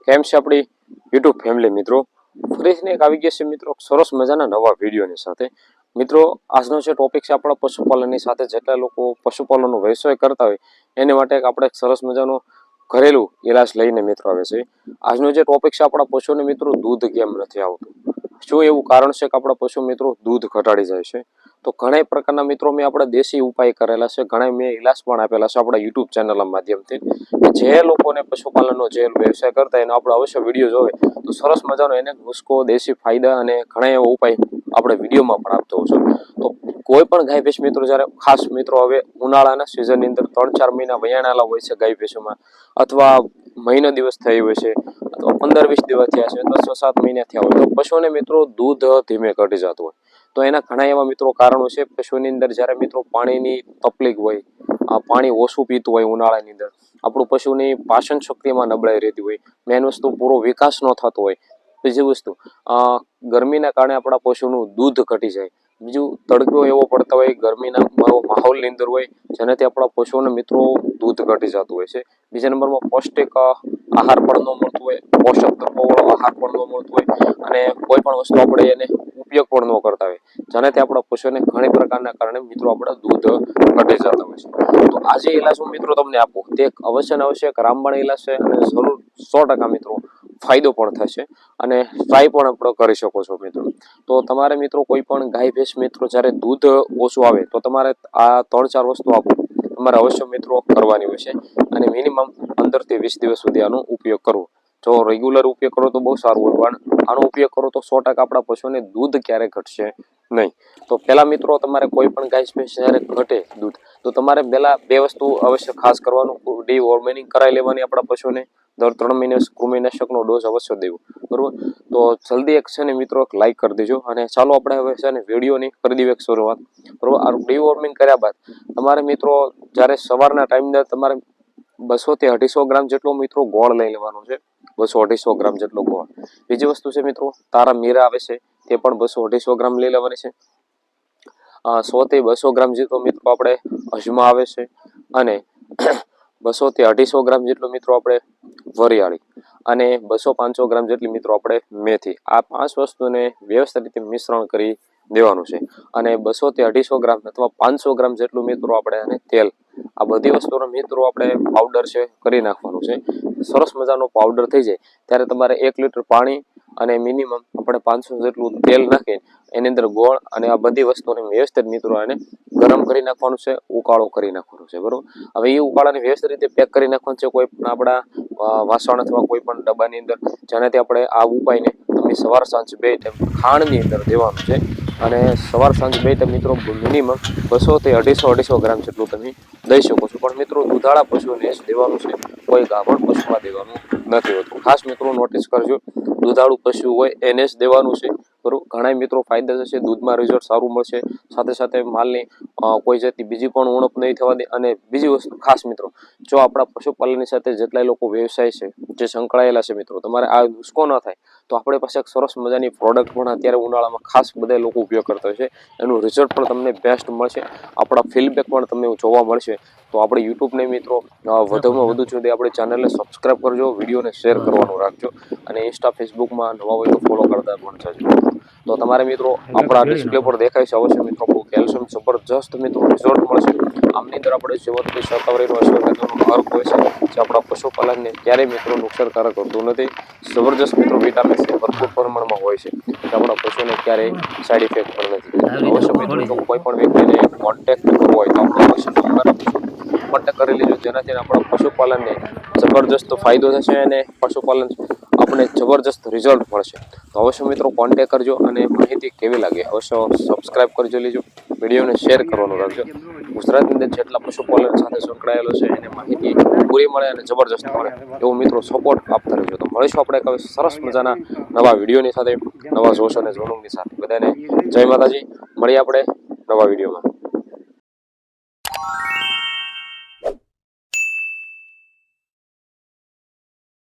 કેમ છે આપણી યુટ્યુબ ફેમિલી મિત્રો? ફરીથી એક આવી ગયા છે મિત્રો સરસ મજાના નવા વિડીયોની સાથે. મિત્રો આજનો જે ટોપિક છે આપણા પશુપાલનની સાથે જેટલા લોકો પશુપાલનનો વ્યવસાય કરતા હોય એને માટે આપણે સરસ મજાનો ઘરેલું ઇલાજ લઈને મિત્રો આવે છે. આજનો જે ટોપિક છે આપણા પશુને મિત્રો દૂધ કેમ નથી આવતું, શું એવું કારણ છે કે આપણા પશુ મિત્રો દૂધ ઘટાડી જાય છે? તો ઘણા પ્રકારના મિત્રો મેં આપણા દેશી ઉપાય કરેલા છે, ઘણા મેં ઇલાજ પણ આપેલા છે આપણા યુટ્યુબ ચેનલના માધ્યમથી. જે લોકોને પશુપાલનનો જે વ્યવસાય કરતા એને આપણે અવશ્ય વિડીયો જોવે તો સરસ મજાનો એને નુસ્ખો, દેશી ફાયદા અને ઘણા એવા ઉપાય આપણે વિડીયોમાં પણ આપતો હોઉં છું. તો કોઈ પણ ગાય ભેંસ મિત્રો જ્યારે ખાસ મિત્રો હવે ઉનાળાના સિઝનની અંદર 3-4 મહિના વયાણાલા હોય છે ગાય ભેંસોમાં, અથવા મહિનો દિવસ થઈ હોય છે, અથવા 15-20 દિવસ થયા છે, અથવા 6-7 મહિના થયા હોય તો પશુને મિત્રો દૂધ ધીમે ઘટી જતું હોય. તો એના ઘણા એવા મિત્રો કારણો છે. પશુની અંદર જ્યારે મિત્રો પાણીની તકલીફ હોય, પાણી ઓછું પીતું હોય ઉનાળાની અંદર, આપણું પશુની પાચન શક્તિમાં નબળાઈ રહેતી હોય, મેન વસ્તુ પૂરો વિકાસ ન થતો હોય. બીજી વસ્તુ ગરમીના કારણે આપણા પશુનું દૂધ ઘટી જાય. બીજું તડકો એવો પડતા હોય, ગરમીના માહોલની અંદર હોય જેનાથી આપણા પશુઓના મિત્રો દૂધ ઘટી જતું હોય છે. બીજા નંબરમાં પૌષ્ટિક આહાર પણ ન મળતો હોય, પોષક તત્વોવાળો આહાર પણ ન મળતો હોય, અને કોઈ પણ વસ્તુ આપણે એને ઉપયોગ પણ ન કરતા હોય જેનાથી આપણા પશુને ઘણી પ્રકારના કારણે મિત્રો આપણા દૂધ ઘટી જતા હોય છે. તો આજે ઇલાજ હું મિત્રો તમને આપું તે અવશ્ય ને અવશ્ય રામબાણ ઇલાજ છે, અને જરૂર 100% મિત્રો ફાયદો પણ થશે અને ટ્રાય પણ આપણે કરી શકો છો મિત્રો. તો તમારે મિત્રો કોઈ પણ ગાય ભેંસ મિત્રો જ્યારે દૂધ ઓછું આવે તો તમારે આ 3-4 વસ્તુ આપો તમારે અવશ્ય મિત્રો કરવાની હોય છે, અને મિનિમમ 15 થી 20 દિવસ સુધી આનો ઉપયોગ કરવો. જો રેગ્યુલર ઉપયોગ કરો તો બહુ સારું હોય, પણ આનો ઉપયોગ કરો તો 100% આપણા પશુને દૂધ ક્યારેય ઘટશે નહીં. તો પહેલા મિત્રો તમારે કોઈ પણ ગાય ભેંસ જ્યારે ઘટે દૂધ તો તમારે પહેલા 2 વસ્તુ અવશ્ય ખાસ કરવાનું, ડીવોર્મિંગ કરાવી લેવાની આપણા પશુને, દર 3 મહિને કૃમિનાશકનો ડોઝ અવશ્ય દેવો, બરોબર? તો જલ્દી એક છે ને મિત્રો લાઈક કરી દેજો, અને ચાલો આપણે હવે છે ને વિડીયોની કરી દઈએ શરૂઆત, બરોબર? આ ડીવોર્મિંગ કર્યા બાદ તમારે મિત્રો જ્યારે સવારના ટાઈમમાં તમારે 200 થી 250 ગ્રામ જેટલો મિત્રો ગોળ લઈ લેવાનો છે, 200-250 ગ્રામ જેટલો ગોળ. બીજી વસ્તુ છે મિત્રો તારા મીરા આવે છે તે પણ 200-250 ગ્રામ લઈ લેવાની છે. 100 થી 200 ગ્રામ જેટલો મિત્રો આપણે અજમા આવે છે, અને 200 થી 250 ગ્રામ જેટલો મિત્રો આપણે વરિયાળી, અને 200-500 ગ્રામ જેટલી મિત્રો આપણે મેથી. આ 5 વસ્તુને વ્યવસ્થિત રીતે મિશ્રણ કરી દેવાનું છે, અને 200 થી 250 ગ્રામ અથવા 500 ગ્રામ જેટલું મિત્રો આપણે અને તેલ, આ બધી વસ્તુનો મિત્રો આપણે પાવડર છે કરી નાખવાનું છે. સરસ મજાનો પાવડર થઈ જાય ત્યારે તમારે 1 લીટર પાણી અને મિનિમમ આપણે 500 જેટલું તેલ નાખી એની અંદર ગોળ અને આ બધી વસ્તુને વ્યવસ્થિત મિત્રો એને ગરમ કરી નાખવાનું છે, ઉકાળો કરી નાખવાનો છે, બરોબર? હવે એ ઉકાળાને વ્યવસ્થિત રીતે પેક કરી નાખવાનું છે કોઈ પણ આપણા વાસણ અથવા કોઈ પણ ડબ્બાની અંદર, જેનાથી આપણે આ ઉપાયને તમે સવાર સાંજ 2 ટાઈમ ખાંડની અંદર દેવાનું છે, અને સવાર સાંજ 2 ટાઈમ મિત્રો મિનિમમ 200 થી 250 ગ્રામ જેટલું તમે દઈ શકો છો. પણ મિત્રો દુધાળા પશુને જ દેવાનું છે, કોઈ ગાભણ પશુમાં દેવાનું નથી હોતું. ખાસ મિત્રો નોટિસ કરજો, દુધાળું પશુ હોય એને જ દેવાનું છે, બરોબર? ઘણા મિત્રો ફાયદા થશે, દૂધમાં રિઝલ્ટ સારું મળશે, સાથે સાથે માલની કોઈ જાતની બીજી પણ ઉણપ નહીં થવા દે. અને બીજી વસ્તુ ખાસ મિત્રો, જો આપણા પશુપાલનની સાથે જેટલાય લોકો વ્યવસાય છે જે સંકળાયેલા છે મિત્રો, તમારે આ નુસ્ખો ન થાય તો આપણી પાસે એક સરસ મજાની પ્રોડક્ટ પણ અત્યારે ઉનાળામાં ખાસ બધા લોકો ઉપયોગ કરતા હોય છે, એનું રિઝલ્ટ પણ તમને બેસ્ટ મળશે, આપણા ફીડબેક પણ તમને જોવા મળશે. તો આપણે યુટ્યુબને મિત્રો વધુમાં વધુ સુધી આપણી ચેનલને સબસ્ક્રાઈબ કરજો, વિડીયોને શેર કરવાનું રાખજો, અને ઇન્સ્ટા ફેસબુકમાં નવા હોય તો ફોલો કરતા પણ જજો. તો તમારે મિત્રો આપણા ડિસ્પ્લે પર દેખાય છે અવશ્ય મિત્રો કેલ્શિયમ જબરજસ્ત મિત્રો રિઝલ્ટ મળશે. આમની અંદર આપણે જીવનથી શતાવરીનો અશ્વગંધાનો અર્ક હોય છે જે આપણા પશુપાલનને ક્યારેય મિત્રો નુકસાનકારક કરતું નથી. જબરજસ્ત મિત્રો વિટામિન સી ભરપૂર પ્રમાણમાં હોય છે જે આપણા પશુને ક્યારેય સાઈડ ઇફેક્ટ પણ નથી. અવશ્ય મિત્રો જો કોઈ પણ વ્યક્તિને કોન્ટેક્ટ કરવો હોય તો આપણે અવશ્ય નંબર આપીશું, કોન્ટેક્ટ કરી લેજો, જેનાથી આપણા પશુપાલનને જબરજસ્ત ફાયદો થશે અને પશુપાલન આપણે જબરજસ્ત રિઝલ્ટ મળશે. તો અવશ્ય મિત્રો કોન્ટેક્ટ કરજો, અને માહિતી કેવી લાગે અવશ્ય સબસ્ક્રાઈબ કરજો લેજો, વિડીયોને શેર કરવાનું રાખજો. ગુજરાતની અંદર જેટલા પશુપાલન સાથે સંકળાયેલો છે એને માહિતી પૂરી મળે અને જબરજસ્ત મળે એવો મિત્રો સપોર્ટ આપતા રહેજો. તો મળીશું આપણે એક સરસ મજાના નવા વિડીયોની સાથે, નવા જોશ અને જોનungની સાથે. બધાને જય માતાજી, મળીએ આપણે નવા વિડીયોમાં.